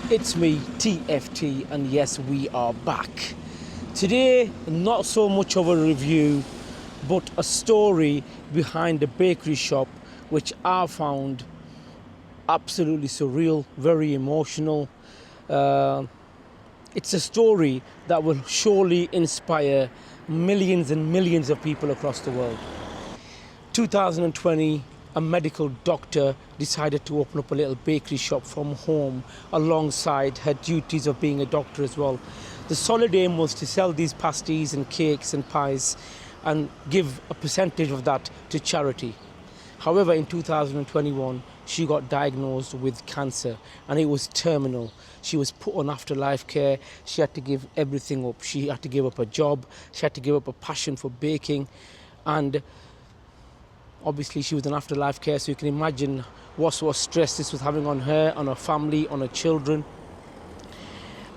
It's me, TFT, and yes, we are back. Today, not so much of a review, but a story behind the bakery shop, which I found absolutely surreal, very emotional. It's a story that will surely inspire millions and millions of people across the world. 2020, a medical doctor decided to open up a little bakery shop from home alongside her duties of being a doctor as well. The solid aim was to sell these pasties and cakes and pies and give a percentage of that to charity. However, in 2021, she got diagnosed with cancer and it was terminal. She was put on afterlife care. She had to give everything up. She had to give up a job. She had to give up a passion for baking. And obviously she was in afterlife care, so you can imagine what sort of stress this was having on her, on her family, on her children.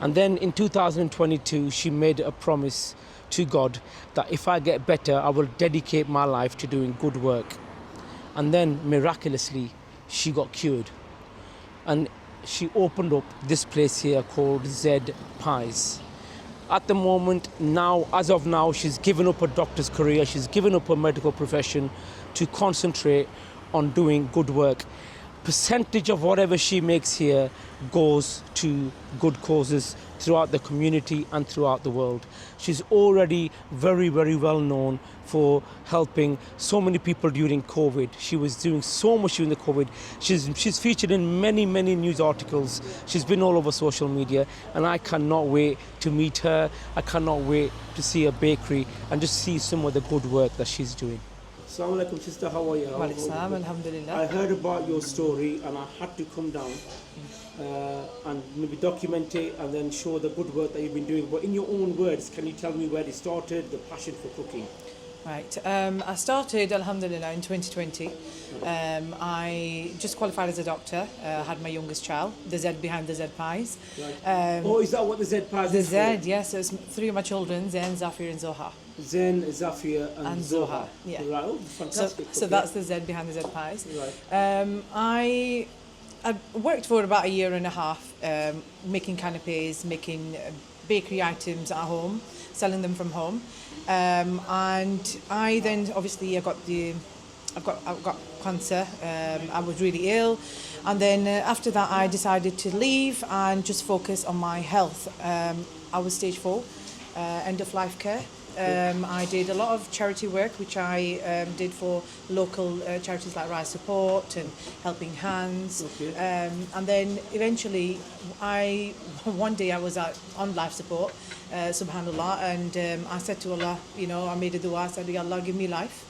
And then in 2022, she made a promise to God that if I get better, I will dedicate my life to doing good work. And then miraculously, she got cured. And she opened up this place here called Zed Pies. At the moment, now, as of now, she's given up her doctor's career, she's given up her medical profession to concentrate on doing good work. Percentage of whatever she makes here goes to good causes throughout the community and throughout the world. She's already very, very well known for helping so many people during COVID. She was doing so much during the COVID. She's featured in many, many news articles. She's been all over social media, and I cannot wait to meet her. I cannot wait to see her bakery and just see some of the good work that she's doing. Assalamu alaikum, sister, how are you? Walaikum, alhamdulillah. I heard about your story and I had to come down and maybe document it and then show the good work that you've been doing. But in your own words, can you tell me where it started, the passion for cooking? Right. I started, alhamdulillah, in 2020. I just qualified as a doctor, had my youngest child, the Zed behind the Zed Pies. Right. Is that what the Zed Pies is? The Zed, yes. It's three of my children, Zen, Zafir and Zoha. Zen, Zafir and Zoha. Yeah. Right. Oh, fantastic. So that's the Zed behind the Zed Pies. Right. I worked for about a year and a half, making canapes, making bakery items at home, selling them from home. And I then obviously I've got cancer. I was really ill, and then after that I decided to leave and just focus on my health. I was stage 4, end of life care. I did a lot of charity work, which I did for local charities like Rise Support and Helping Hands. Okay. And then eventually, one day I was on life support, subhanallah, and I said to Allah, I made a dua, I said, Ya Allah, give me life.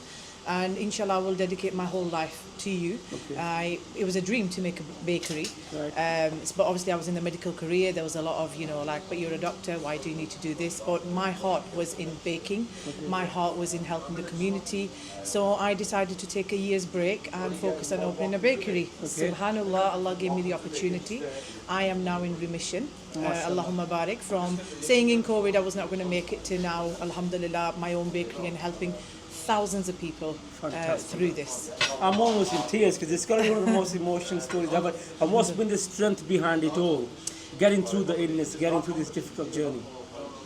And inshallah, I will dedicate my whole life to you. Okay. It was a dream to make a bakery. Right. But obviously I was in the medical career. There was a lot of, but you're a doctor, why do you need to do this? But my heart was in baking. Okay. My heart was in helping the community. So I decided to take a year's break and focus on opening a bakery. Okay. Subhanallah, Allah gave me the opportunity. I am now in remission. Allahumma barik. From saying in COVID I was not going to make it to now, alhamdulillah, my own bakery and helping thousands of people through this. I'm almost in tears because it's got to be one of the most emotional stories ever. And what's been the strength behind it all? Getting through the illness, getting through this difficult journey.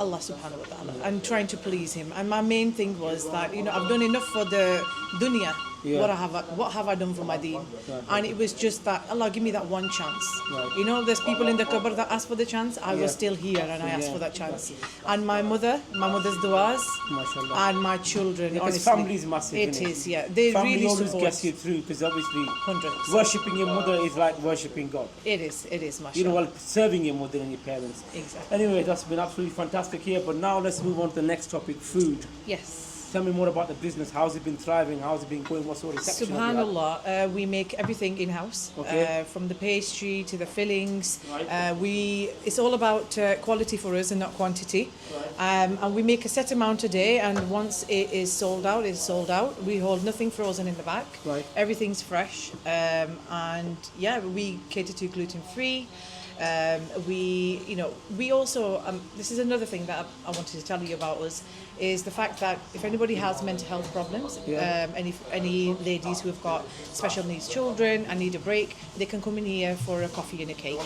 Allah subhanahu wa ta'ala, and trying to please him. And my main thing was that, I've done enough for the dunya. Yeah. What have I done for my deen? Right. And it was just that, Allah, give me that one chance. Right. There's people in the qabr that ask for the chance. I Yeah. was still here and I asked Yeah. for that chance. And my mother's du'as, MashaAllah. and my children, Because honestly. family is massive, It innit? is, yeah. They Family really always support. gets you through because obviously 100%. worshipping your mother is like worshipping God. It is, mashallah. Well, serving your mother and your parents. Exactly. Anyway, that's been absolutely fantastic here. But now let's move on to the next topic, food. Yes. Tell me more about the business. How's it been thriving? How's it been going? What sort of reception have you had? Subhanallah, we make everything in-house, Okay. from the pastry to the fillings. Right. It's all about quality for us and not quantity. And we make a set amount a day, and once it is sold out, it's sold out. We hold nothing frozen in the back. Right. Everything's fresh. And yeah, we cater to gluten-free. We also, this is another thing that I wanted to tell you about us, is the fact that if anybody has mental health problems, and if any ladies who have got special needs children and need a break, they can come in here for a coffee and a cake.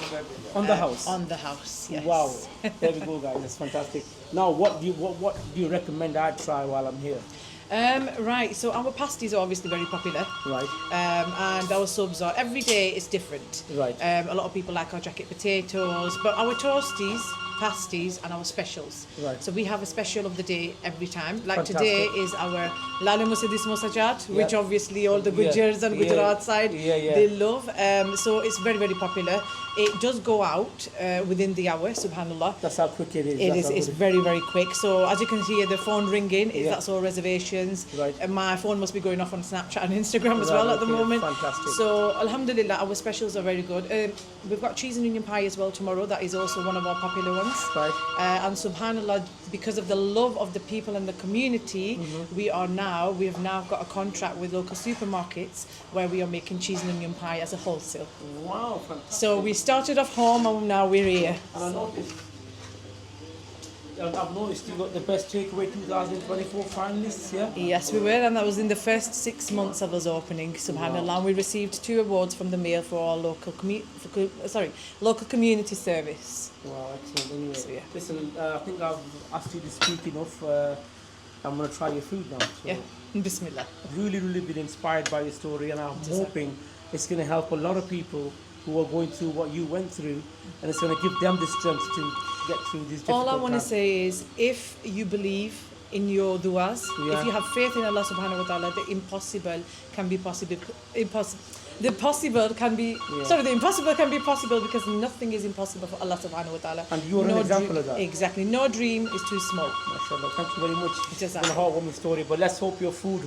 On the house? On the house, yes. Wow, there we go, guys. That's fantastic. Now, what do you recommend I try while I'm here? Right, so our pasties are obviously very popular. Right. And our subs are, every day is different. Right. A lot of people like our jacket potatoes, but our toasties, pasties and our specials. Right. So we have a special of the day every time. Like Fantastic. today is our Lale Musidis Mosajat, which obviously all the Gujars and Gujarat side, they love. So it's very, very popular. It does go out within the hour, subhanAllah. That's how quick it is. It's very, very quick. So as you can hear, the phone ringing, that's all reservations. Right. And my phone must be going off on Snapchat and Instagram as well at the moment. Fantastic. So alhamdulillah, our specials are very good. We've got cheese and onion pie as well tomorrow. That is also one of our popular ones. Right. And subhanallah, because of the love of the people and the community, we have now got a contract with local supermarkets where we are making cheese and onion pie as a wholesale. Wow, fantastic. So we started off home and now we're here. And I've noticed you got the best takeaway 2024 finalists, yeah? Yes, we were, and that was in the first 6 months of us opening, subhanAllah. Wow. And we received 2 awards from the Mail for our local community service. Wow, excellent. Anyway, So, yeah. listen, I think I've asked you to speak enough. I'm going to try your food now. So Yeah, Bismillah. really, really been inspired by your story, and I'm hoping it's going to help a lot of people who are going through what you went through, and it's going to give them the strength to get through these difficult All I want to times. say is, if you believe in your du'as, if you have faith in Allah subhanahu wa ta'ala, the impossible can be possible. The impossible can be possible because nothing is impossible for Allah subhanahu wa ta'ala. And you're an example of that. Exactly. No dream is too small. MashaAllah, thank you very much. Jazakallah. It's been a heartwarming story, but let's hope your food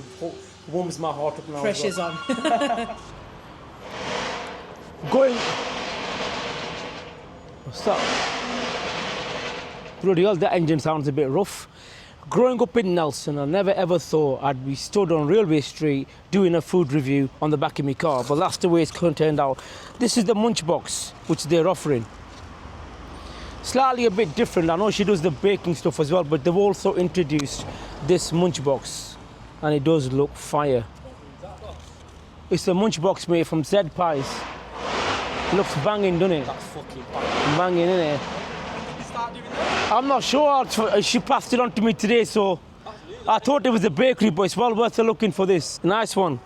warms my heart up now. Pressure's as on. well. Going. What's up? Bloody hell, that engine sounds a bit rough. Growing up in Nelson, I never ever thought I'd be stood on Railway Street doing a food review on the back of my car, but that's the way it's turned out. This is the Munchbox, which they're offering. Slightly a bit different. I know she does the baking stuff as well, but they've also introduced this Munchbox, and it does look fire. It's the Munchbox, mate, from Zed Pies. It looks banging, doesn't it? That's fucking bang. Banging, innit? Did you start doing that? I'm not sure. She passed it on to me today, so I thought it was a bakery, but it's well worth looking for this. Nice one.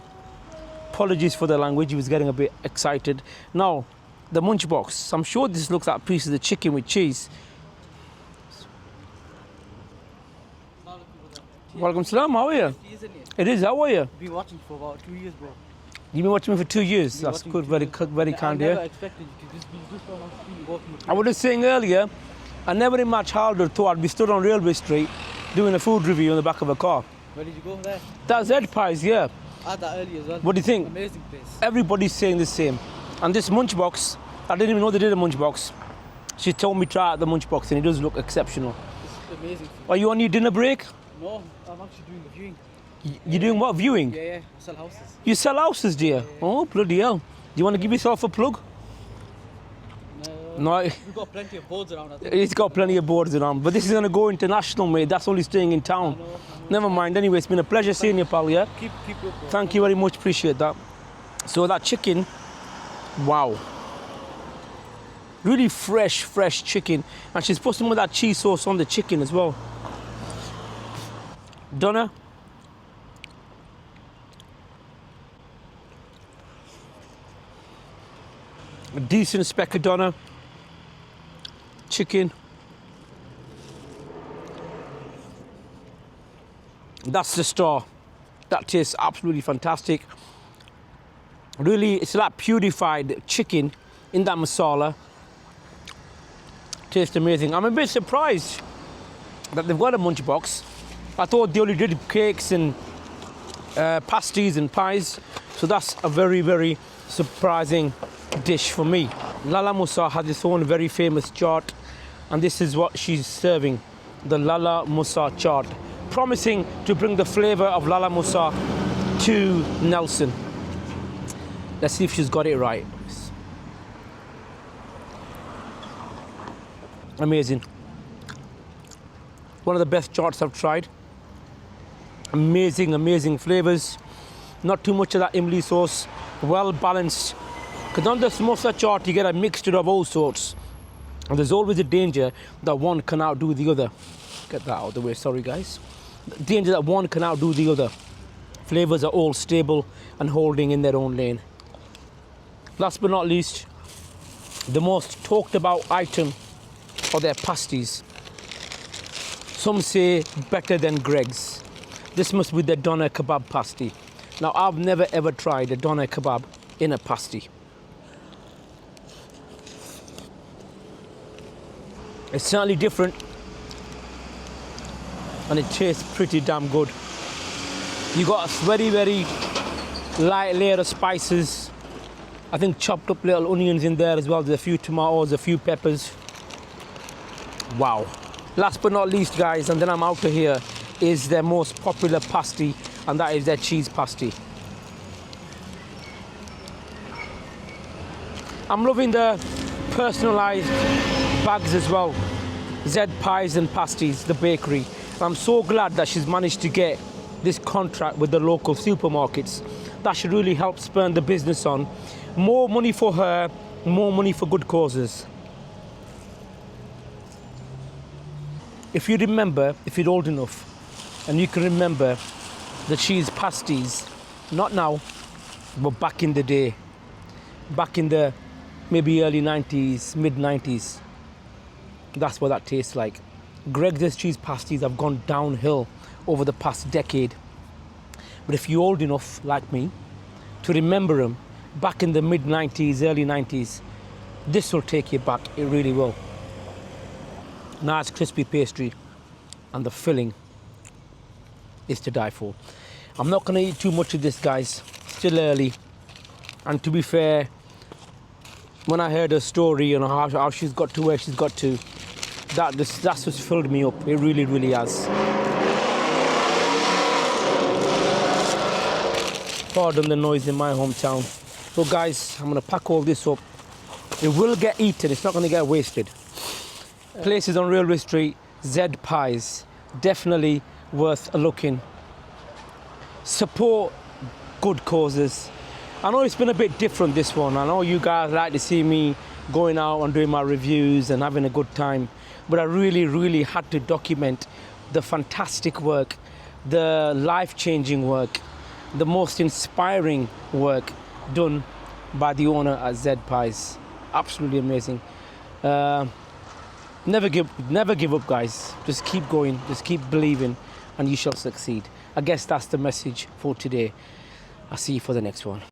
Apologies for the language, he was getting a bit excited. Now, the Munchbox. I'm sure this looks like a piece of the chicken with cheese. Welcome salam, how are you? It is, how are you? Been watching for about 2 years, bro. You've been watching me for 2 years. That's good, very kind, I yeah. never expected you to just be this one on screen walking with I was just saying earlier, I never in my childhood thought I'd be stood on Railway Street doing a food review on the back of a car. Where did you go there? That's Zed Pies, yeah. I had that earlier as well. What do you think? Amazing place. Everybody's saying the same. And this Munchbox, I didn't even know they did a Munchbox. She told me try out the Munchbox and it does look exceptional. It's amazing. Are you on your dinner break? No, I'm actually doing the viewing. You're doing what, viewing? Yeah, I sell houses. You sell houses, dear? Oh, bloody hell. Do you want to give yourself a plug? No. We've got plenty of boards around, I think. It's got plenty of boards around, but this is going to go international, mate. That's only staying in town. I know. Never mind. Anyway, it's been a pleasure seeing you, pal, yeah? Keep up, bro. Thank you very much. Appreciate that. So that chicken, wow. Really fresh chicken. And she's put some of that cheese sauce on the chicken as well. Donna? A decent speck of doner. Chicken. That's the star. That tastes absolutely fantastic. Really, it's like purified chicken in that masala. Tastes amazing. I'm a bit surprised that they've got a Munchbox. I thought they only did cakes and pasties and pies. So that's a very, very surprising dish for me. Lala Musa has its own very famous chaat, and this is what she's serving, the Lala Musa chaat, promising to bring the flavour of Lala Musa to Nelson. Let's see if she's got it right. Amazing. One of the best charts I've tried. Amazing, amazing flavors. Not too much of that imli sauce. Well balanced. Because on the samosa chart, you get a mixture of all sorts. And there's always a danger that one can outdo the other. Get that out of the way, sorry guys. Danger that one can outdo the other. Flavors are all stable and holding in their own lane. Last but not least, the most talked about item are their pasties. Some say better than Greg's. This must be the doner kebab pasty. Now, I've never ever tried a doner kebab in a pasty. It's certainly different and it tastes pretty damn good. You got a very, very light layer of spices. I think chopped up little onions in there as well. There's a few tomatoes, a few peppers. Wow. Last but not least, guys, and then I'm out of here, is their most popular pasty, and that is their cheese pasty. I'm loving the personalized bags as well. Zed Pies and Pasties, the bakery. I'm so glad that she's managed to get this contract with the local supermarkets. That should really help spur the business on. More money for her, more money for good causes. If you remember, if you're old enough, and you can remember the cheese pasties, not now, but back in the day, back in the maybe early 90s, mid 90s, that's what that tastes like. Greg's cheese pasties have gone downhill over the past decade. But if you're old enough, like me, to remember them back in the mid 90s, early 90s, this will take you back, it really will. Nice crispy pastry, and the filling is to die for. I'm not going to eat too much of this, guys. Still early, and to be fair, when I heard her story and how she's got to where she's got to, that's just filled me up. It really, really has. Pardon the noise in my hometown. So, guys, I'm going to pack all this up. It will get eaten. It's not going to get wasted. Places on Railway Street, Zed Pies, definitely worth a look in. Support good causes. I know it's been a bit different, this one. I know you guys like to see me going out and doing my reviews and having a good time, but I really, really had to document the fantastic work, the life-changing work, the most inspiring work done by the owner at Zed Pies. Absolutely amazing. Never give up, guys. Just keep going, just keep believing, and you shall succeed. I guess that's the message for today. I'll see you for the next one.